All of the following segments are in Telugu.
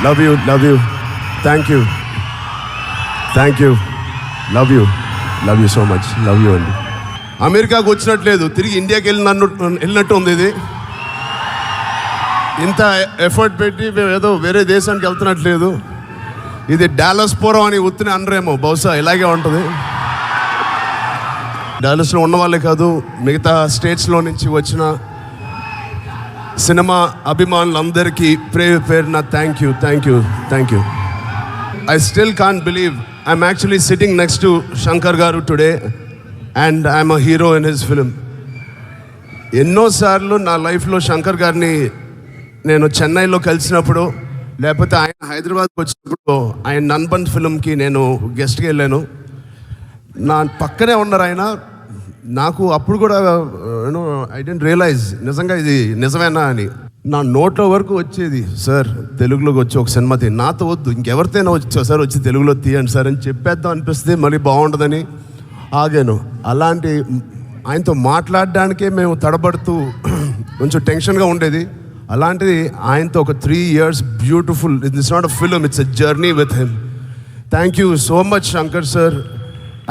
Love you thank you love you so much. Love you అండి. అమెరికాకు వచ్చినట్లేదు, తిరిగి ఇండియాకి వెళ్ళినట్టు ఉంది. ఇది ఇంత ఎఫర్ట్ పెట్టి మేము ఏదో వేరే దేశానికి వెళ్తున్నట్లేదు. ఇది డాలస్ పోరం అని ఉత్తిని అనరేమో, బహుశా ఇలాగే ఉంటుంది. డాలస్లో ఉన్న వాళ్ళే కాదు, మిగతా స్టేట్స్లో నుంచి వచ్చిన సినిమా అభిమానులందరికీ పేరున thank you. I still can't believe I'm actually sitting next to Shankar garu today and I'm a hero in his film. ఎన్నోసార్లు నా లైఫ్లో శంకర్ గారిని నేను చెన్నైలో కలిసినప్పుడు, లేకపోతే ఆయన హైదరాబాద్కి వచ్చినప్పుడు ఆయన నన్బన్ ఫిలింకి నేను గెస్ట్కి వెళ్ళాను. నా పక్కనే ఉన్నారు ఆయన. నాకు అప్పుడు కూడా ఐ డెంట్ రియలైజ్ నిజంగా ఇది నిజమేనా అని. నా నోట్లో వరకు వచ్చేది, సార్ తెలుగులోకి వచ్చి ఒక సినిమా తీ, నాతో వద్దు ఇంకెవరితోనైనా వచ్చి సార్ వచ్చి తెలుగులో తీయండి సార్ అని చెప్పేద్దాం అనిపిస్తే మళ్ళీ బాగుంటుందని ఆగాను. అలాంటి ఆయనతో మాట్లాడడానికే మేము తడబడుతూ కొంచెం టెన్షన్గా ఉండేది. అలాంటిది ఆయనతో ఒక 3 years beautiful, it's not a film, it's a journey with him. Thank you so much Shankar sir.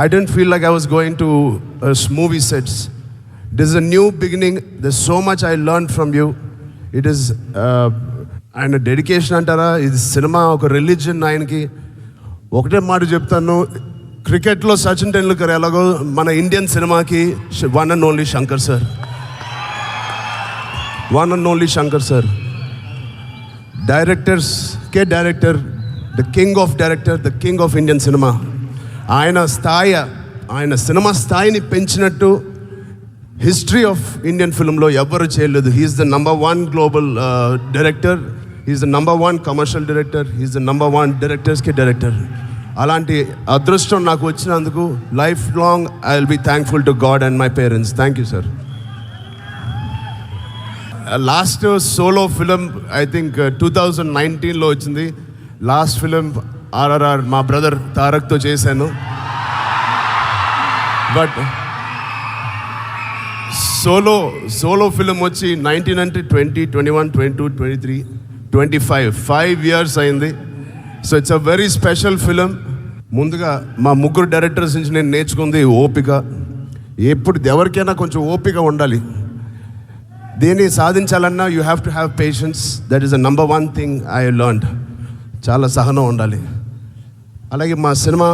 I didn't feel like I was going to movie sets. This is a new beginning. There's so much I learned from you. It is ఆయన డెడికేషన్ అంటారా, ఇది సినిమా ఒక రిలీజియన్ ఆయనకి. ఒకటే మాట చెప్తాను, క్రికెట్లో సచిన్ టెండూల్కర్ ఎలాగో మన ఇండియన్ సినిమాకి one and only Shankar sir. డైరెక్టర్స్కే director, the king of director, the king of Indian cinema. ఆయన సినిమా స్థాయిని పెంచినట్టు హిస్టరీ ఆఫ్ ఇండియన్ ఫిల్మ్లో ఎవ్వరు చేయలేదు. He's the #1 global director, he's the #1 commercial director, he's the #1 డైరెక్టర్స్కి డైరెక్టర్. అలాంటి అదృష్టం నాకు వచ్చినందుకు life long I will be thankful to God and my parents. Thank you sir. Last solo film I think 2019లో వచ్చింది. లాస్ట్ ఫిలిం RRR మా బ్రదర్ తారక్తో చేశాను. బట్ సోలో ఫిలిం వచ్చి 19 అంటే 20, 21, 22, 23, 25 5 years అయింది. So it's a very special film. ముందుగా మా ముగ్గురు డైరెక్టర్స్ నుంచి నేను నేర్చుకుంది ఓపిక. ఎప్పుడు ఎవరికైనా కొంచెం ఓపిక ఉండాలి. దేన్ని సాధించాలన్నా you have to have patience. That is the #1 thing I learned. చాలా సహనం ఉండాలి. అలాగే మా సినిమా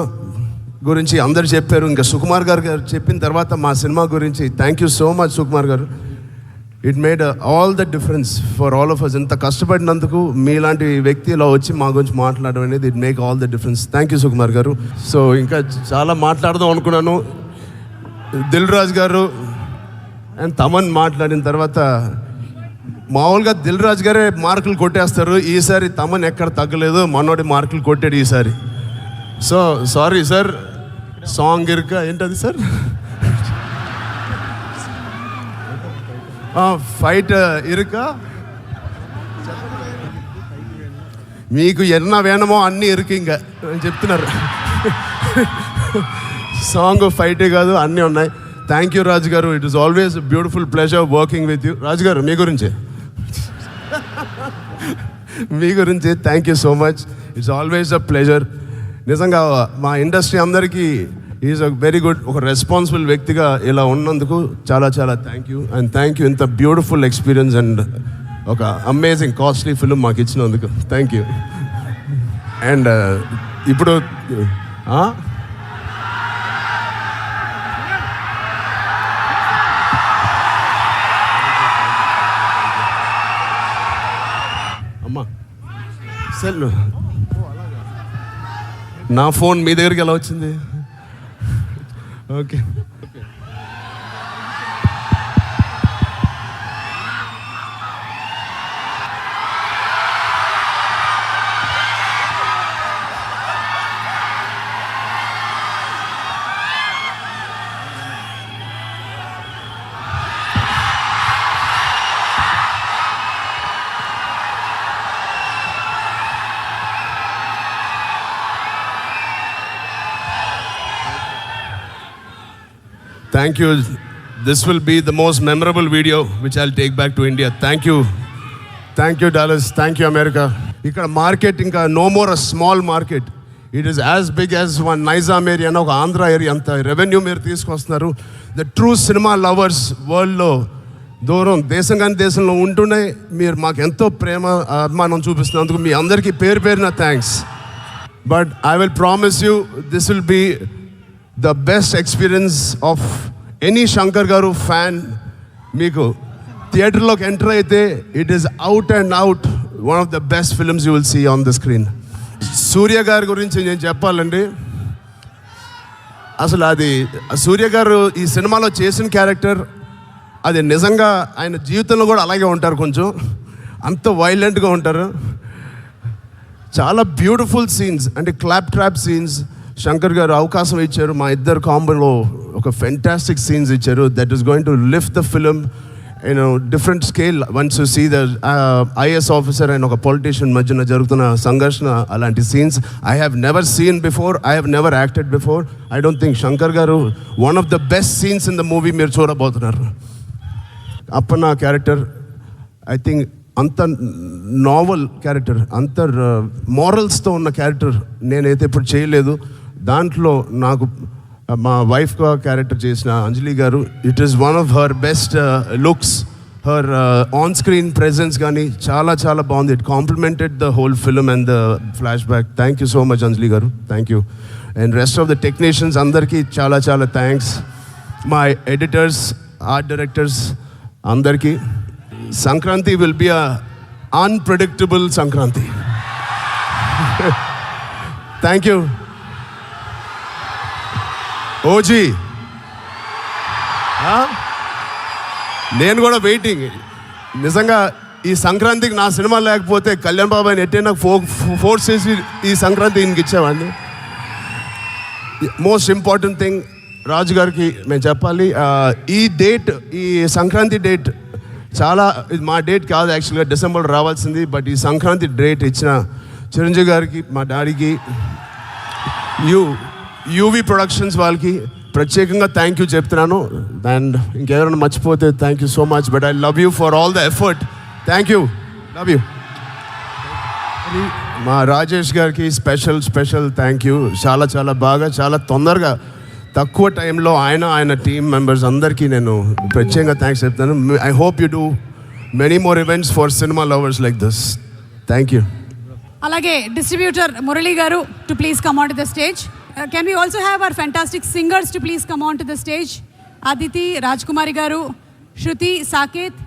గురించి అందరు చెప్పారు, ఇంకా సుకుమార్ గారు చెప్పిన తర్వాత మా సినిమా గురించి thank you so much Sukumar garu. It made all the difference for all of us. ఇంత కష్టపడినందుకు మీలాంటి వ్యక్తి ఇలా వచ్చి మా గురించి మాట్లాడడం అనేది it make all the difference. Thank you Sukumar గారు. సో ఇంకా చాలా మాట్లాడదాం అనుకున్నాను. దిల్ రాజు గారు అండ్ తమన్ మాట్లాడిన తర్వాత మామూలుగా దిల్ రాజు గారే మార్కులు కొట్టేస్తారు. ఈసారి తమన్ ఎక్కడ తగ్గలేదు, మనోడి మార్కులు కొట్టాడు ఈసారి. So sorry sir. సాంగ్ ఇరుక ఏంటది సార్, ఫైట్ ఇరుక, మీకు ఎన్న వేణమో అన్నీ ఇరుకు ఇంకా చెప్తున్నారు. సాంగ్ ఫైటే కాదు, అన్నీ ఉన్నాయి. Thank you Raju garu. It is always beautiful pleasure working with you. Raju garu మీ గురించి thank you so much. It's always a pleasure. నిజంగా మా ఇండస్ట్రీ అందరికీ ఈజ్ అ వెరీ గుడ్, ఒక రెస్పాన్సిబుల్ వ్యక్తిగా ఇలా ఉన్నందుకు చాలా చాలా thank you. And thank you ఇంత బ్యూటిఫుల్ ఎక్స్పీరియన్స్ అండ్ ఒక అమేజింగ్ కాస్ట్లీ ఫిలిం మాకు ఇచ్చినందుకు థ్యాంక్ యూ. అండ్ ఇప్పుడు అమ్మా సెల్ నా ఫోన్ మీ దగ్గరికి ఎలా వచ్చింది? Okay. Thank you. This will be the most memorable video which I'll take back to India. Thank you. Thank you, Dallas. Thank you, America. ఇక్కడ మార్కెట్ ఇంకా no more a small market, it is as big as one Nizam area అని ఒక ఆంధ్ర ఏరియా, అంత రెవెన్యూ మీరు తీసుకొస్తున్నారు. ద ట్రూ సినిమా లవర్స్ వరల్డ్లో దూరం దేశం కానీ దేశంలో ఉంటూనే మీరు మాకు ఎంతో ప్రేమ అభిమానం చూపిస్తున్నందుకు మీ అందరికీ పేరు పేరున thanks. But I will promise you this will be the best experience of any Shankar garu fan. మీకు థియేటర్లోకి ఎంటర్ అయితే it is out and out one of the best films you will see on the screen. Surya గారి గురించి నేను చెప్పాలండి, అసలు అది సూర్య గారు ఈ సినిమాలో చేసిన క్యారెక్టర్ అది నిజంగా ఆయన జీవితంలో కూడా అలాగే ఉంటారు, కొంచెం అంత వైలెంట్గా ఉంటారు. చాలా బ్యూటిఫుల్ సీన్స్ అంటే clap trap scenes Shankar garu అవకాశం ఇచ్చారు. మా ఇద్దరు కాంబోలో ఒక ఫెంటాస్టిక్ సీన్స్ ఇచ్చారు. That is going to lift the film in different scale once you see the IAS officer and ఒక పొలిటీషియన్ మధ్యన జరుగుతున్న సంఘర్షణ. అలాంటి scenes I have never seen before, I have never acted before. I don't think Shankar garu one of the best scenes in the movie మీరు చూడబోతున్నారు. అప్పన్న క్యారెక్టర్ ఐ థింక్ అంత నావల్ క్యారెక్టర్, అంత మోరల్స్తో ఉన్న క్యారెక్టర్ నేనైతే ఇప్పుడు చేయలేదు. దాంట్లో నాకు మా వైఫ్గా క్యారెక్టర్ చేసిన Anjali garu, it is one of her best looks, her on screen presence కానీ చాలా చాలా బాగుంది. It complimented the whole film and the flashback. Thank you so much Anjali garu, thank you. And rest of the technicians అందరికీ చాలా చాలా థ్యాంక్స్. మా ఎడిటర్స్, ఆర్ట్ డైరెక్టర్స్ అందరికీ. Sankranti will be a unpredictable Sankranti. Thank you. OG నేను కూడా వెయిటింగ్. నిజంగా ఈ సంక్రాంతికి నా సినిమా లేకపోతే కళ్యాణ్ బాబాయ్ ఎట్టే నాకు ఫోర్స్ చేసి ఈ సంక్రాంతి ఈయనకి ఇచ్చేవాడిని. మోస్ట్ ఇంపార్టెంట్ థింగ్ రాజు గారికి మేము చెప్పాలి, ఈ డేట్, ఈ సంక్రాంతి డేట్ చాలా, ఇది మా డేట్ కాదు యాక్చువల్గా, డిసెంబర్ రావాల్సింది. బట్ ఈ సంక్రాంతి డేట్ ఇచ్చిన చిరంజీవి గారికి, మా డాడీకి, యూవీ ప్రొడక్షన్స్ వాళ్ళకి ప్రత్యేకంగా థ్యాంక్ యూ చెప్తున్నాను. అండ్ ఇంకెవరైనా మర్చిపోతే thank you so much, but I love you for all the effort. Thank you, love you. మా రాజేష్ గారికి స్పెషల్ థ్యాంక్ యూ. చాలా చాలా బాగా, చాలా తొందరగా, తక్కువ టైంలో ఆయన టీమ్ మెంబర్స్ అందరికీ నేను ప్రత్యేకంగా థ్యాంక్స్ చెప్తాను. I hope you do many more events for cinema lovers like this. Thank you. అలాగే distributor Murali garu to please come on to the stage. Can we also have our fantastic singers to please come on to the stage. Aditi, Raj Kumari garu, Shruti, Saketh,